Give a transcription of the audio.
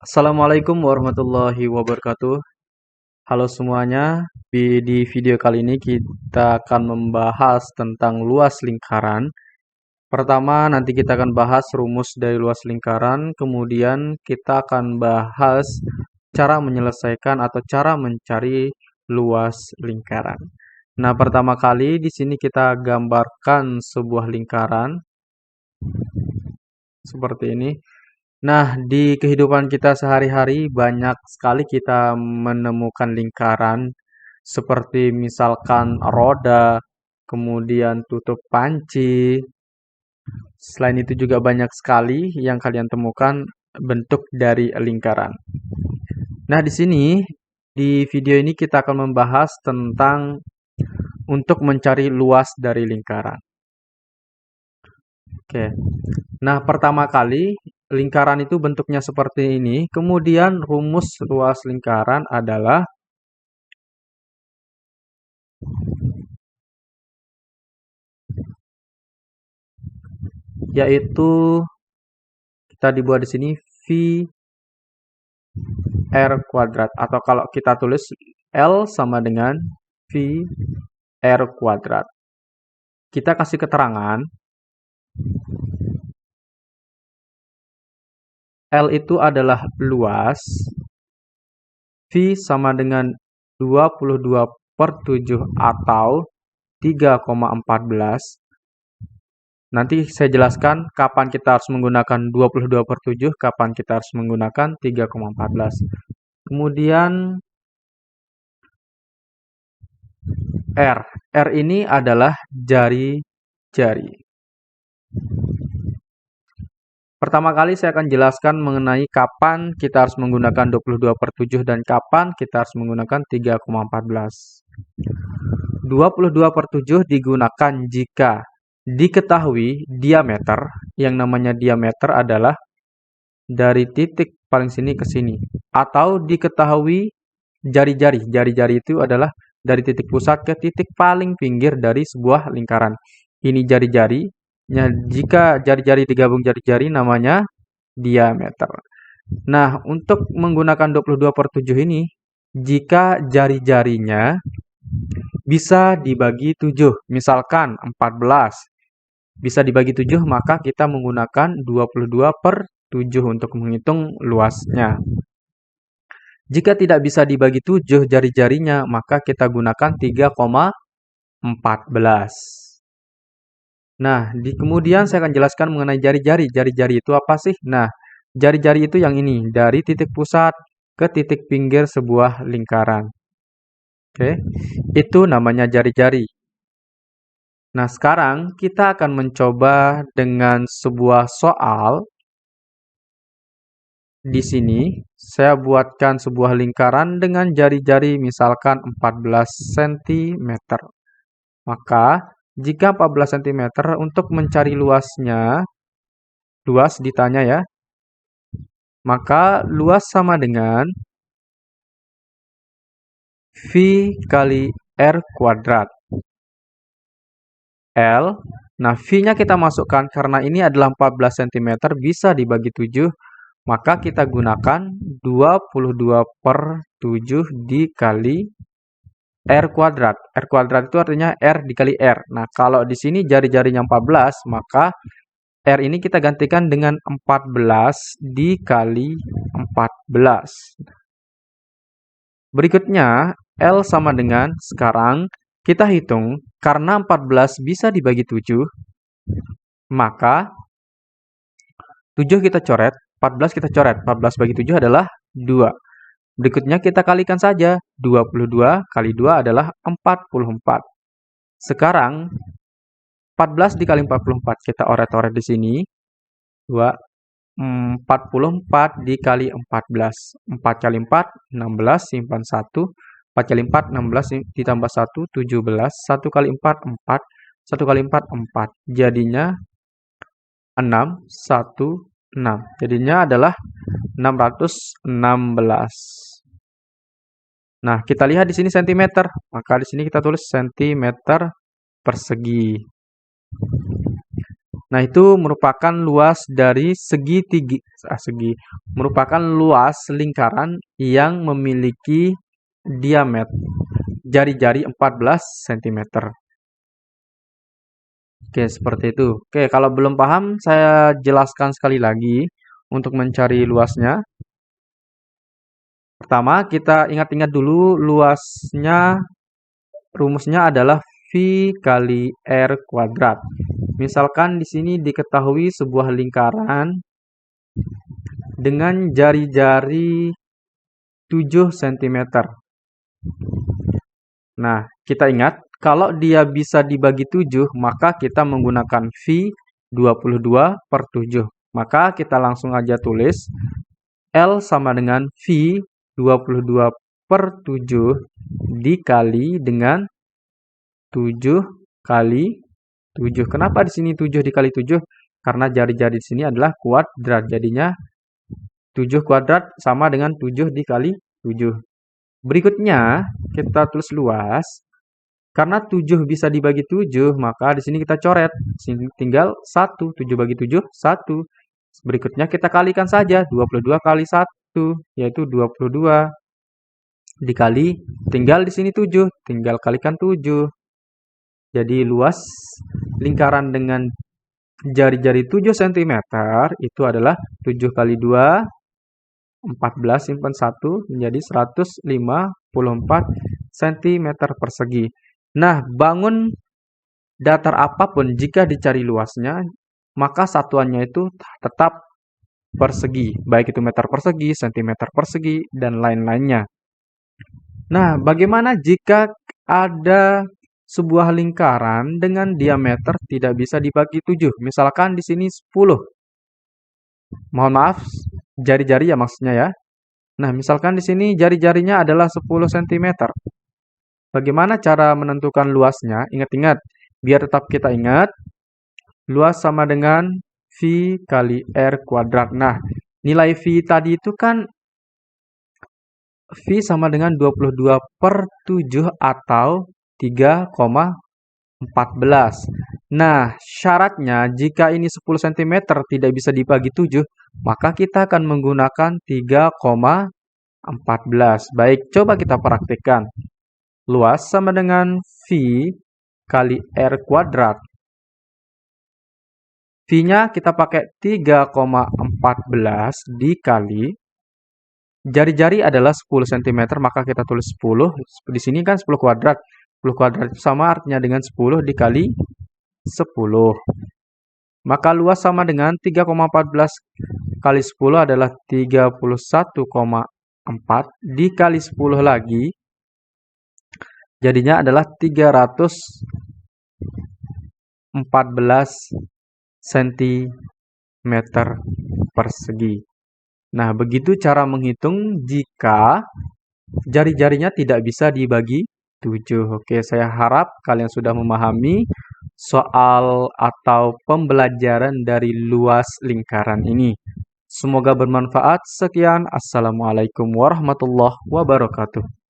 Assalamualaikum warahmatullahi wabarakatuh. Halo semuanya, di video kali ini kita akan membahas tentang luas lingkaran. Pertama, nanti kita akan bahas rumus dari luas lingkaran, kemudian kita akan bahas cara menyelesaikan atau cara mencari luas lingkaran. Nah, pertama kali di sini kita gambarkan sebuah lingkaran seperti ini. Nah, di kehidupan kita sehari-hari banyak sekali kita menemukan lingkaran seperti misalkan roda, kemudian tutup panci. Selain itu juga banyak sekali yang kalian temukan bentuk dari lingkaran. Nah, di sini di video ini kita akan membahas tentang untuk mencari luas dari lingkaran. Oke. Nah, pertama kali lingkaran itu bentuknya seperti ini. Kemudian rumus luas lingkaran adalah yaitu kita dibuat di sini V R kuadrat atau kalau kita tulis L sama dengan V R kuadrat. Kita kasih keterangan L itu adalah luas, V sama dengan 22/7 atau 3,14. Nanti saya jelaskan kapan kita harus menggunakan 22/7, kapan kita harus menggunakan 3,14. Kemudian R. R ini adalah jari-jari. Pertama kali saya akan jelaskan mengenai kapan kita harus menggunakan 22/7 dan kapan kita harus menggunakan 3,14. 22/7 digunakan jika diketahui diameter, yang namanya diameter adalah dari titik paling sini ke sini, atau diketahui jari-jari. Jari-jari itu adalah dari titik pusat ke titik paling pinggir dari sebuah lingkaran. Ini jari-jari. Nah, jika jari-jari digabung jari-jari namanya diameter. Nah, untuk menggunakan 22/7 ini, jika jari-jarinya bisa dibagi 7, misalkan 14, bisa dibagi 7, maka kita menggunakan 22/7 untuk menghitung luasnya. Jika tidak bisa dibagi 7 jari-jarinya, maka kita gunakan 3,14. Nah, kemudian saya akan jelaskan mengenai jari-jari. Jari-jari itu apa sih? Nah, jari-jari itu yang ini, dari titik pusat ke titik pinggir sebuah lingkaran. Oke, itu namanya jari-jari. Nah, sekarang kita akan mencoba dengan sebuah soal. Di sini, saya buatkan sebuah lingkaran dengan jari-jari misalkan 14 cm. Maka, jika 14 cm untuk mencari luasnya, luas ditanya ya, maka luas sama dengan V kali R kuadrat. L, nah V-nya kita masukkan karena ini adalah 14 cm bisa dibagi 7, maka kita gunakan 22/7 dikali R kuadrat. R kuadrat itu artinya R dikali R. Nah, kalau di sini jari-jarinya 14, maka R ini kita gantikan dengan 14 dikali 14. Berikutnya, L sama dengan, sekarang kita hitung, karena 14 bisa dibagi 7, maka 7 kita coret, 14 kita coret. 14 bagi 7 adalah 2. Berikutnya kita kalikan saja. 22 kali 2 adalah 44. Sekarang 14 dikali 44 kita oret-oret di sini. 2 44 dikali 14. 4 kali 4 16 simpan 1. 4 kali 4 16 ditambah 1 17. 1 kali 4 4. 1 kali 4 4. Jadinya 6 1 6. Jadinya adalah 616. Nah, kita lihat di sini cm, maka di sini kita tulis cm persegi. Nah, itu merupakan luas dari merupakan luas lingkaran yang memiliki diameter jari-jari 14 cm. Oke, seperti itu. Oke, kalau belum paham, saya jelaskan sekali lagi untuk mencari luasnya. Pertama, kita ingat-ingat dulu luasnya, rumusnya adalah V kali R kuadrat. Misalkan di sini diketahui sebuah lingkaran dengan jari-jari 7 cm. Nah, kita ingat, kalau dia bisa dibagi 7, maka kita menggunakan V 22/7. Maka kita langsung aja tulis L sama dengan V 22/7 dikali dengan 7 kali 7. Kenapa di sini 7 dikali 7? Karena jari-jari di sini adalah kuadrat. Jadinya 7 kuadrat sama dengan 7 dikali 7. Berikutnya, kita tulis luas. Karena 7 bisa dibagi 7, maka di sini kita coret. Sini tinggal 1. 7 bagi 7, 1. Berikutnya kita kalikan saja. 22 kali 1, yaitu 22. Dikali, tinggal di sini 7. Tinggal kalikan 7. Jadi luas lingkaran dengan jari-jari 7 cm itu adalah 7 kali 2, 14, simpan 1, menjadi 154 cm persegi. Nah, bangun datar apapun jika dicari luasnya, maka satuannya itu tetap persegi, baik itu meter persegi, sentimeter persegi, dan lain-lainnya. Nah, bagaimana jika ada sebuah lingkaran dengan diameter tidak bisa dibagi 7? Misalkan di sini 10. Mohon maaf, jari-jari ya maksudnya ya. Nah, misalkan di sini jari-jarinya adalah 10 cm. Bagaimana cara menentukan luasnya? Ingat-ingat, biar tetap kita ingat, luas sama dengan V kali R kuadrat. Nah, nilai V tadi itu kan V sama dengan 22/7 atau 3,14. Nah, syaratnya jika ini 10 cm tidak bisa dibagi 7, maka kita akan menggunakan 3,14. Baik, coba kita praktikkan. Luas sama dengan V kali R kuadrat. V-nya kita pakai 3,14 dikali. Jari-jari adalah 10 cm, maka kita tulis 10. Di sini kan 10 kuadrat. 10 kuadrat itu sama artinya dengan 10 dikali 10. Maka luas sama dengan 3,14 kali 10 adalah 31,4 dikali 10 lagi. Jadinya adalah 314 cm persegi. Nah, begitu cara menghitung jika jari-jarinya tidak bisa dibagi 7. Oke, saya harap kalian sudah memahami soal atau pembelajaran dari luas lingkaran ini. Semoga bermanfaat. Sekian, Assalamualaikum warahmatullahi wabarakatuh.